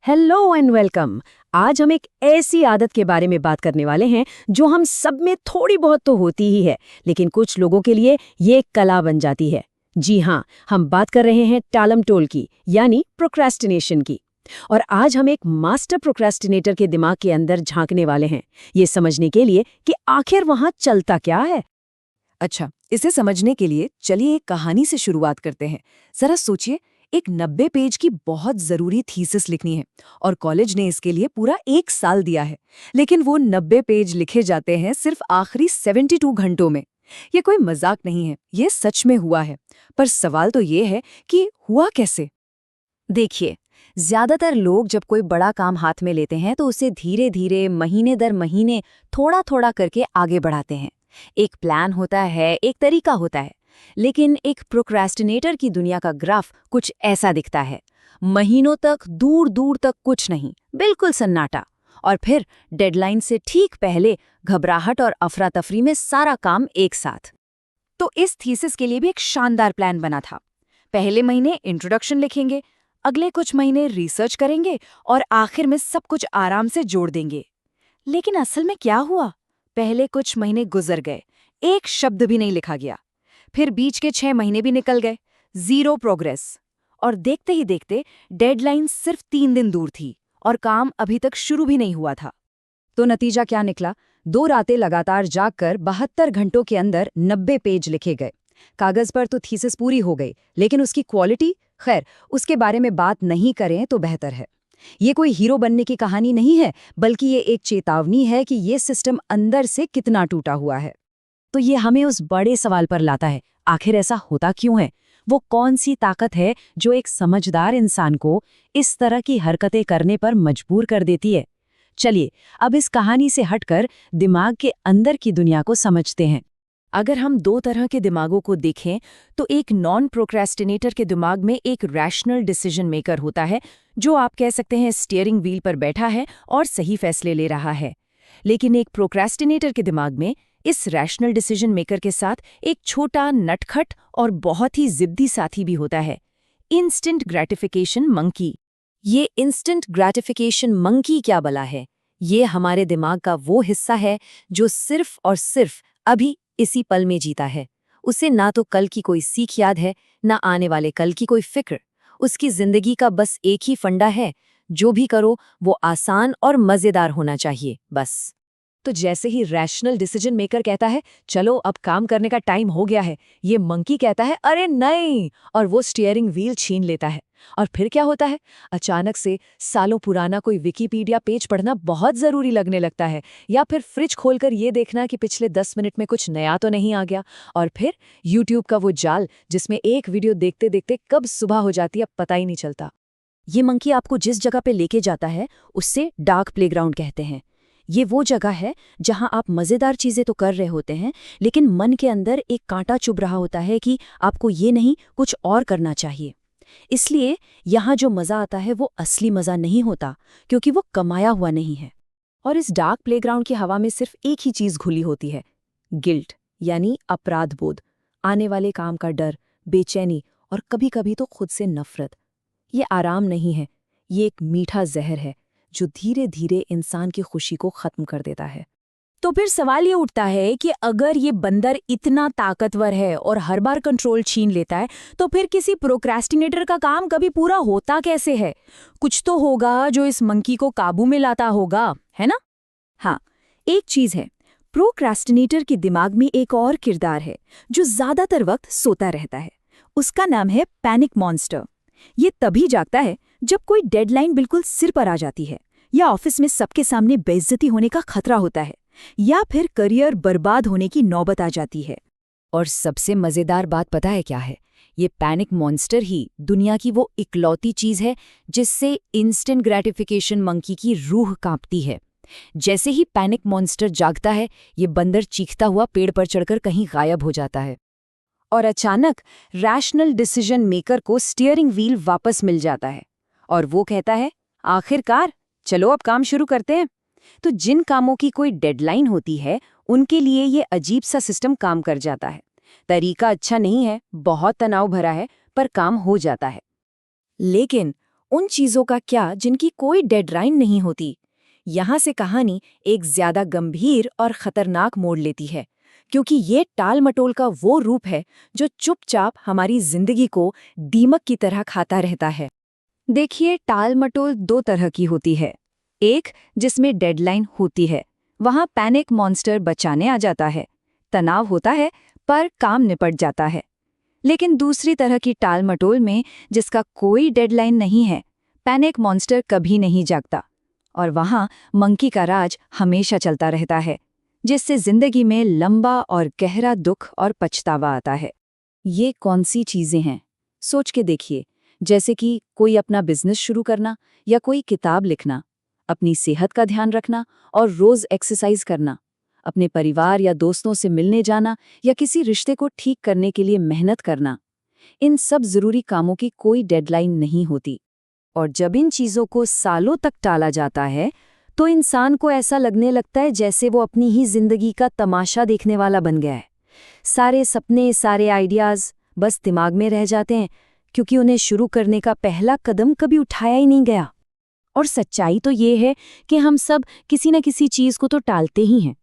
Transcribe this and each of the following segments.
Hello and welcome. आज हम एक ऐसी आदत के बारे में बात करने वाले हैं जो हम सब में थोड़ी बहुत तो होती ही है, लेकिन कुछ लोगों के लिए ये एक कला बन जाती है। जी हाँ, हम बात कर रहे हैं टालम-टोल की, यानी प्रोक्रेस्टिनेशन की। और आज हम एक मास्टर प्रोक्रेस्टिनेटर के दिमाग के अंदर झांकने वाले हैं, ये समझने के लिए कि आखिर वहाँ चलता क्या है। अच्छा, इसे समझने के लिए चलिए एक कहानी से शुरुआत करते हैं। जरा सोचिए, एक 90 पेज की बहुत जरूरी थीसिस लिखनी है और कॉलेज ने इसके लिए पूरा 1 साल दिया है, लेकिन वो 90 पेज लिखे जाते हैं सिर्फ आखिरी 72 घंटों में। ये कोई मजाक नहीं है, ये सच में हुआ है। पर सवाल तो ये है कि हुआ कैसे। देखिए, ज्यादातर लोग जब कोई बड़ा काम हाथ में लेते हैं तो उसे धीरे धीरे महीने दर महीने थोड़ा थोड़ा करके आगे बढ़ाते हैं। एक प्लान होता है, एक तरीका होता है। लेकिन एक प्रोक्रेस्टिनेटर की दुनिया का ग्राफ कुछ ऐसा दिखता है। महीनों तक दूर दूर तक कुछ नहीं, बिल्कुल सन्नाटा। और फिर डेडलाइन से ठीक पहले घबराहट और अफरा तफरी में सारा काम एक साथ। तो इस थीसिस के लिए भी एक शानदार प्लान बना था। पहले महीने इंट्रोडक्शन लिखेंगे, अगले कुछ महीने रिसर्च करेंगे और आखिर में सब कुछ आराम से जोड़ देंगे। लेकिन असल में क्या हुआ? पहले कुछ महीने गुजर गए, एक शब्द भी नहीं लिखा गया। फिर बीच के 6 महीने भी निकल गए, जीरो प्रोग्रेस। और देखते ही देखते डेडलाइन सिर्फ 3 दिन दूर थी और काम अभी तक शुरू भी नहीं हुआ था। तो नतीजा क्या निकला? 2 रातें लगातार जागकर 72 घंटों के अंदर 90 पेज लिखे गए। कागज पर तो थीसिस पूरी हो गई, लेकिन उसकी क्वालिटी, खैर, उसके बारे में बात नहीं करें तो बेहतर है। ये कोई हीरो बनने की कहानी नहीं है, बल्कि ये एक चेतावनी है कि ये सिस्टम अंदर से कितना टूटा हुआ है। तो ये हमें उस बड़े सवाल पर लाता है, आखिर ऐसा होता क्यों है? वो कौन सी ताकत है जो एक समझदार इंसान को इस तरह की हरकतें करने पर मजबूर कर देती है? चलिए, अब इस कहानी से हटकर दिमाग के अंदर की दुनिया को समझते हैं। अगर हम 2 तरह के दिमागों को देखें, तो एक नॉन प्रोक्रेस्टिनेटर के दिमाग में एक रैशनल डिसीजन मेकर होता है, जो आप कह सकते हैं स्टीयरिंग व्हील पर बैठा है और सही फैसले ले रहा है। लेकिन एक प्रोक्रेस्टिनेटर के दिमाग में इस रैशनल डिसीजन मेकर के साथ एक छोटा नटखट और बहुत ही जिद्दी साथी भी होता है, इंस्टेंट ग्रेटिफिकेशन मंकी। ये इंस्टेंट ग्रेटिफिकेशन मंकी क्या बला है? ये हमारे दिमाग का वो हिस्सा है जो सिर्फ और सिर्फ अभी इसी पल में जीता है। उसे ना तो कल की कोई सीख याद है, ना आने वाले कल की कोई फिक्र। उसकी जिंदगी का बस एक ही फंडा है, जो भी करो वो आसान और मजेदार होना चाहिए, बस। तो जैसे ही रैशनल डिसीजन मेकर कहता है, चलो अब काम करने का टाइम हो गया है, ये मंकी कहता है, अरे नहीं, और वो स्टीयरिंग व्हील छीन लेता है। और फिर क्या होता है? अचानक से सालों पुराना कोई विकिपीडिया पेज पढ़ना बहुत जरूरी लगने लगता है, या फिर फ्रिज खोलकर ये देखना कि पिछले 10 मिनट में कुछ नया तो नहीं आ गया। और फिर यूट्यूब का वो जाल, जिसमें एक वीडियो देखते देखते कब सुबह हो जाती है पता ही नहीं चलता। ये मंकी आपको जिस जगह पे लेके जाता है, उससे डार्क प्लेग्राउंड कहते हैं। ये वो जगह है जहां आप मजेदार चीजें तो कर रहे होते हैं, लेकिन मन के अंदर एक कांटा चुभ रहा होता है कि आपको ये नहीं, कुछ और करना चाहिए। इसलिए यहाँ जो मजा आता है वो असली मजा नहीं होता, क्योंकि वो कमाया हुआ नहीं है। और इस डार्क प्लेग्राउंड की हवा में सिर्फ एक ही चीज घुली होती है, गिल्ट, यानी अपराध बोध, आने वाले काम का डर, बेचैनी और कभी कभी तो खुद से नफरत। ये आराम नहीं है, ये एक मीठा जहर है जो धीरे धीरे इंसान की खुशी को खत्म कर देता है। तो फिर सवाल ये उठता है कि अगर ये बंदर इतना ताकतवर है और हर बार कंट्रोल छीन लेता है, तो फिर किसी प्रोक्रेस्टिनेटर का काम कभी पूरा होता कैसे है? कुछ तो होगा जो इस मंकी को काबू में लाता होगा, है ना? हाँ, एक चीज है, प्रोक्रेस्टिनेटर के दिमाग में एक और किरदार है जो ज्यादातर वक्त सोता रहता है। उसका नाम है पैनिक मॉन्स्टर। ये तभी जागता है जब कोई डेडलाइन बिल्कुल सिर पर आ जाती है, या ऑफिस में सबके सामने बेइज्जती होने का खतरा होता है, या फिर करियर बर्बाद होने की नौबत आ जाती है। और सबसे मजेदार बात पता है क्या है? ये पैनिक मॉन्स्टर ही दुनिया की वो इकलौती चीज है जिससे इंस्टेंट ग्रेटिफिकेशन मंकी की रूह कांपती है। जैसे ही पैनिक मॉन्स्टर जागता है, ये बंदर चीखता हुआ पेड़ पर चढ़कर कहीं गायब हो जाता है। और अचानक रैशनल डिसीजन मेकर को स्टीयरिंग व्हील वापस मिल जाता है और वो कहता है, आखिरकार, चलो अब काम शुरू करते हैं। तो जिन कामों की कोई डेडलाइन होती है, उनके लिए ये अजीब सा सिस्टम काम कर जाता है। तरीका अच्छा नहीं है, बहुत तनाव भरा है, पर काम हो जाता है। लेकिन उन चीजों का क्या जिनकी कोई डेडलाइन नहीं होती? यहाँ से कहानी एक ज्यादा गंभीर और खतरनाक मोड़ लेती है, क्योंकि ये टाल-मटोल का वो रूप है जो चुपचाप हमारी जिंदगी को दीमक की तरह खाता रहता है। देखिए, टाल-मटोल दो तरह की होती है। एक जिसमें डेडलाइन होती है, वहाँ पैनिक मॉन्स्टर बचाने आ जाता है, तनाव होता है पर काम निपट जाता है। लेकिन दूसरी तरह की टाल-मटोल में जिसका कोई डेडलाइन नहीं है, पैनिक मॉन्स्टर कभी नहीं जागता और वहाँ मंकी का राज हमेशा चलता रहता है, जिससे जिंदगी में लंबा और गहरा दुख और पछतावा आता है। ये कौन सी चीजें हैं? सोच के देखिए, जैसे कि कोई अपना बिजनेस शुरू करना या कोई किताब लिखना, अपनी सेहत का ध्यान रखना और रोज एक्सरसाइज करना, अपने परिवार या दोस्तों से मिलने जाना या किसी रिश्ते को ठीक करने के लिए मेहनत करना। इन सब जरूरी कामों की कोई डेडलाइन नहीं होती। और जब इन चीजों को सालों तक टाला जाता है, तो इंसान को ऐसा लगने लगता है जैसे वो अपनी ही जिंदगी का तमाशा देखने वाला बन गया है। सारे सपने, सारे आइडियाज बस दिमाग में रह जाते हैं, क्योंकि उन्हें शुरू करने का पहला कदम कभी उठाया ही नहीं गया। और सच्चाई तो ये है कि हम सब किसी न किसी चीज को तो टालते ही हैं।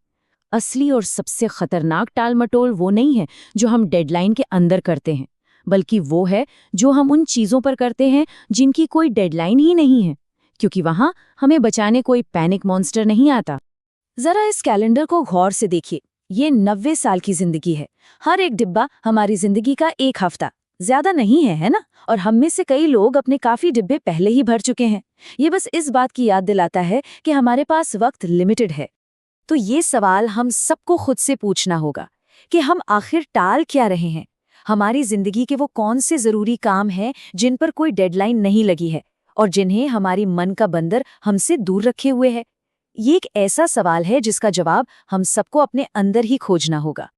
असली और सबसे खतरनाक टाल-मटोल वो नहीं है जो हम डेडलाइन के अंदर करते हैं, बल्कि वो है जो हम उन चीजों पर करते हैं जिनकी कोई डेडलाइन ही नहीं है, क्योंकि वहां हमें बचाने कोई पैनिक मॉन्स्टर नहीं आता। जरा इस कैलेंडर को गौर से देखिए। ये 90 साल की जिंदगी है। हर एक डिब्बा हमारी जिंदगी का एक हफ्ता, ज्यादा नहीं है ना? और हम में से कई लोग अपने काफी डिब्बे पहले ही भर चुके हैं। ये बस इस बात की याद दिलाता है कि हमारे पास वक्त लिमिटेड है। तो ये सवाल हम सबको खुद से पूछना होगा कि हम आखिर टाल क्या रहे हैं? हमारी जिंदगी के वो कौन से जरूरी काम हैं जिन पर कोई डेडलाइन नहीं लगी है और जिन्हें हमारी मन का बंदर हमसे दूर रखे हुए है? ये एक ऐसा सवाल है जिसका जवाब हम सबको अपने अंदर ही खोजना होगा।